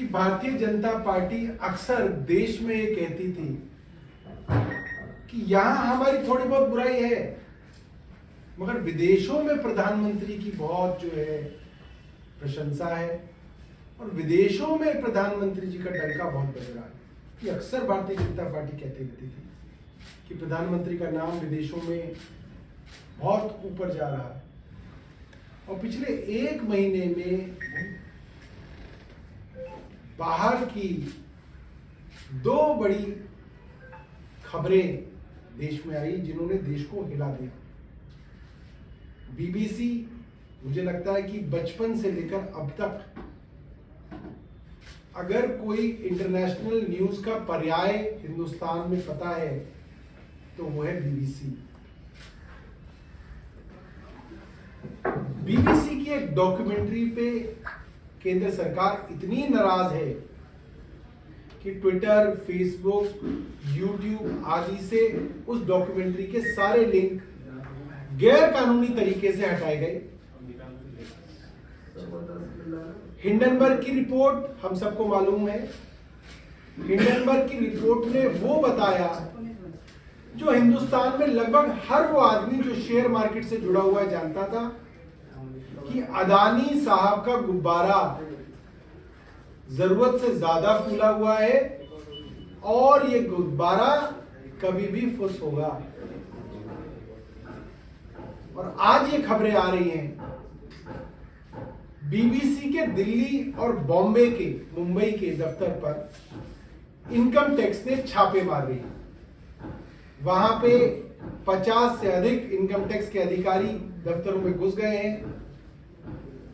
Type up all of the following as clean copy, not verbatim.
कि भारतीय जनता पार्टी अक्सर देश में ये कहती थी कि यहां हमारी थोड़ी बहुत बुराई है, मगर विदेशों में प्रधानमंत्री की बहुत जो है प्रशंसा है और विदेशों में प्रधानमंत्री जी का डंका बहुत बज रहा है। ये अक्सर भारतीय जनता पार्टी कहती रहती थी कि प्रधानमंत्री का नाम विदेशों में बहुत ऊपर जा रहा है। और पिछले एक महीने में बाहर की दो बड़ी खबरें देश में आई जिन्होंने देश को हिला दिया। बीबीसी, मुझे लगता है कि बचपन से लेकर अब तक अगर कोई इंटरनेशनल न्यूज का पर्याय हिंदुस्तान में पता है तो वो है बीबीसी। बीबीसी की एक डॉक्यूमेंट्री पे केंद्र सरकार इतनी नाराज है कि ट्विटर, फेसबुक, यूट्यूब आदि से उस डॉक्यूमेंट्री के सारे लिंक गैर कानूनी तरीके से हटाए गए। हिंडनबर्ग की रिपोर्ट हम सबको मालूम है। हिंडनबर्ग की रिपोर्ट ने वो बताया जो हिंदुस्तान में लगभग हर वो आदमी जो शेयर मार्केट से जुड़ा हुआ है जानता था कि अदानी साहब का गुब्बारा जरूरत से ज्यादा फूला हुआ है और ये गुब्बारा कभी भी फुस होगा। और आज ये खबरें आ रही हैं बीबीसी के दिल्ली और बॉम्बे के, मुंबई के दफ्तर पर इनकम टैक्स ने छापे मार रही है। वहां पे 50 से अधिक इनकम टैक्स के अधिकारी दफ्तरों में घुस गए हैं।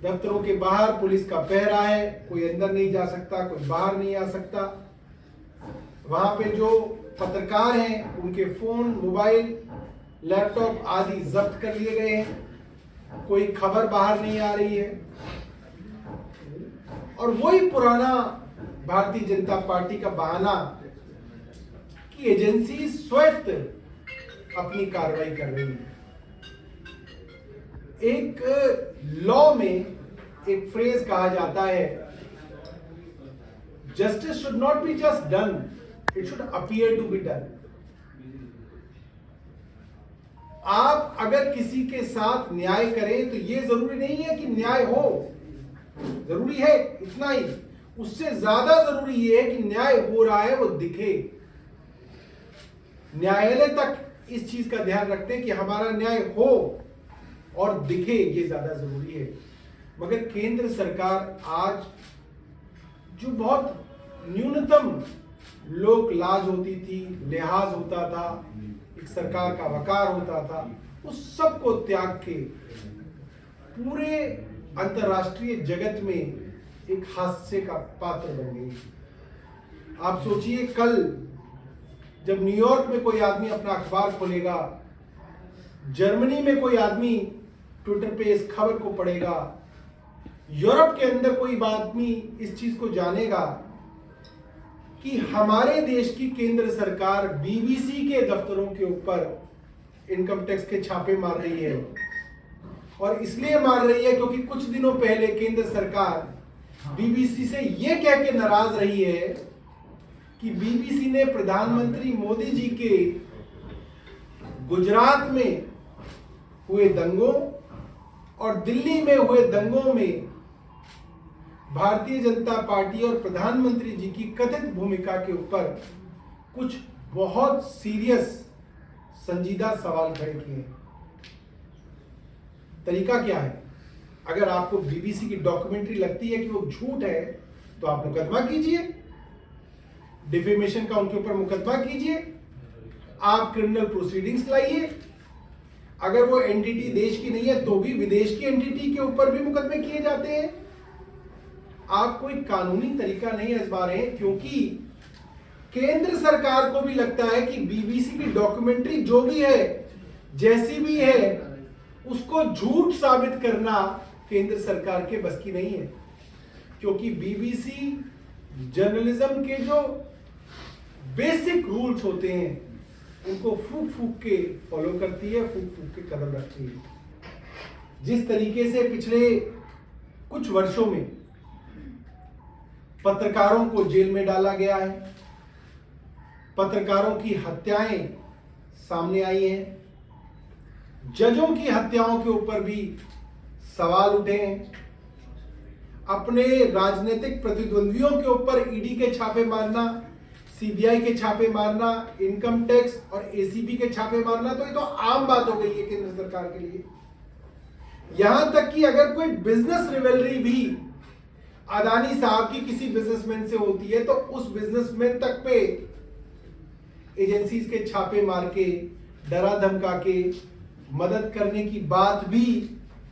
दफ्तरों के बाहर पुलिस का पहरा है, कोई अंदर नहीं जा सकता, कोई बाहर नहीं आ सकता। वहां पे जो पत्रकार हैं उनके फोन, मोबाइल, लैपटॉप आदि जब्त कर लिए गए हैं। कोई खबर बाहर नहीं आ रही है। और वही पुराना भारतीय जनता पार्टी का बहाना कि एजेंसी स्वयं अपनी कार्रवाई कर रही है। एक लॉ में एक फ्रेज कहा जाता है, justice should not be just done, it should appear to be done. आप अगर किसी के साथ न्याय करें तो यह जरूरी नहीं है कि न्याय हो, जरूरी है इतना ही, उससे ज्यादा जरूरी यह है कि न्याय हो रहा है वो दिखे। न्यायालय तक इस चीज का ध्यान रखते हैं कि हमारा न्याय हो और दिखे, ये ज्यादा जरूरी है। मगर केंद्र सरकार आज जो बहुत न्यूनतम लोक लाज होती थी, लिहाज होता था, एक सरकार का वकार होता था, उस सब को त्याग के पूरे अंतर्राष्ट्रीय जगत में एक हास्य का पात्र बन गई। आप सोचिए, कल जब न्यूयॉर्क में कोई आदमी अपना अखबार खोलेगा, जर्मनी में कोई आदमी ट्विटर पे इस खबर को पढ़ेगा, यूरोप के अंदर कोई आदमी इस चीज को जानेगा कि हमारे देश की केंद्र सरकार बीबीसी के दफ्तरों के ऊपर इनकम टैक्स के छापे मार रही है। और इसलिए मार रही है क्योंकि कुछ दिनों पहले केंद्र सरकार बीबीसी से यह कह के नाराज रही है कि बीबीसी ने प्रधानमंत्री मोदी जी के गुजरात में हुए दंगों और दिल्ली में हुए दंगों में भारतीय जनता पार्टी और प्रधानमंत्री जी की कथित भूमिका के ऊपर कुछ बहुत सीरियस, संजीदा सवाल खड़े किए। तरीका क्या है? अगर आपको बीबीसी की डॉक्यूमेंट्री लगती है कि वो झूठ है तो आप मुकदमा कीजिए, डिफेमेशन का उनके ऊपर मुकदमा कीजिए, आप क्रिमिनल प्रोसीडिंग्स लाइए। अगर वो एंटिटी देश की नहीं है तो भी विदेश की एंटिटी के ऊपर भी मुकदमे किए जाते हैं। आप कोई कानूनी तरीका नहीं आजमा रहे हैं, क्योंकि केंद्र सरकार को भी लगता है कि बीबीसी की डॉक्यूमेंट्री जो भी है, जैसी भी है, उसको झूठ साबित करना केंद्र सरकार के बस की नहीं है। क्योंकि बीबीसी जर्नलिज्म के जो बेसिक रूल्स होते हैं उनको फूक फूक के फॉलो करती है, फूक फूक के कदम रखती है। जिस तरीके से पिछले कुछ वर्षों में पत्रकारों को जेल में डाला गया है, पत्रकारों की हत्याएं सामने आई हैं, जजों की हत्याओं के ऊपर भी सवाल उठे हैं, अपने राजनीतिक प्रतिद्वंदियों के ऊपर ईडी के छापे मारना, सीबीआई के छापे मारना, इनकम टैक्स और एसीबी के छापे मारना, तो ये तो आम बात हो गई है केंद्र सरकार के लिए। यहां तक कि अगर कोई बिजनेस रिवेलरी भी अदानी साहब की किसी बिजनेसमैन से होती है तो उस बिजनेसमैन तक पे एजेंसीज के छापे मार के, डरा धमका के मदद करने की बात भी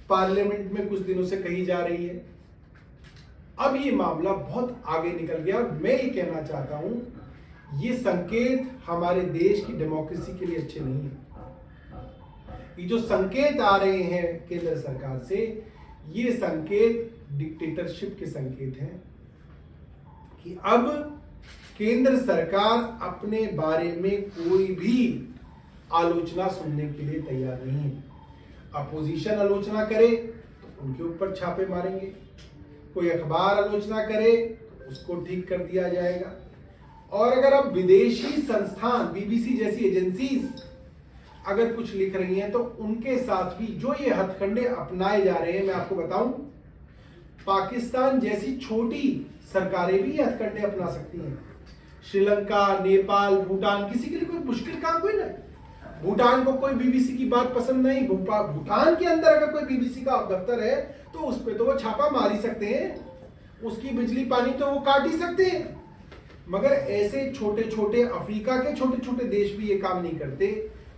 पार्लियामेंट में कुछ दिनों से कही जा रही है। अब ये मामला बहुत आगे निकल गया और मैं ये कहना चाहता हूं, ये संकेत हमारे देश की डेमोक्रेसी के लिए अच्छे नहीं है। ये जो संकेत आ रहे हैं केंद्र सरकार से, ये संकेत डिक्टेटरशिप के संकेत हैं कि अब केंद्र सरकार अपने बारे में कोई भी आलोचना सुनने के लिए तैयार नहीं है। अपोजिशन आलोचना करे तो उनके ऊपर छापे मारेंगे, कोई अखबार आलोचना करे तो उसको ठीक कर दिया जाएगा। और अगर अब विदेशी संस्थान, बीबीसी जैसी एजेंसीज अगर कुछ लिख रही हैं तो उनके साथ भी जो ये हथकंडे अपनाए जा रहे हैं, मैं आपको बताऊं, पाकिस्तान जैसी छोटी सरकारें भी ये हथकंडे अपना सकती हैं। श्रीलंका, नेपाल, भूटान, किसी के लिए कोई मुश्किल काम कोई नहीं। भूटान को कोई बीबीसी की बात पसंद नहीं, भूटान के अंदर अगर कोई बीबीसी का दफ्तर है तो उस पर तो वो छापा मार ही सकते हैं, उसकी बिजली पानी तो वो काट ही सकते हैं। मगर ऐसे छोटे छोटे अफ्रीका के छोटे छोटे देश भी ये काम नहीं करते।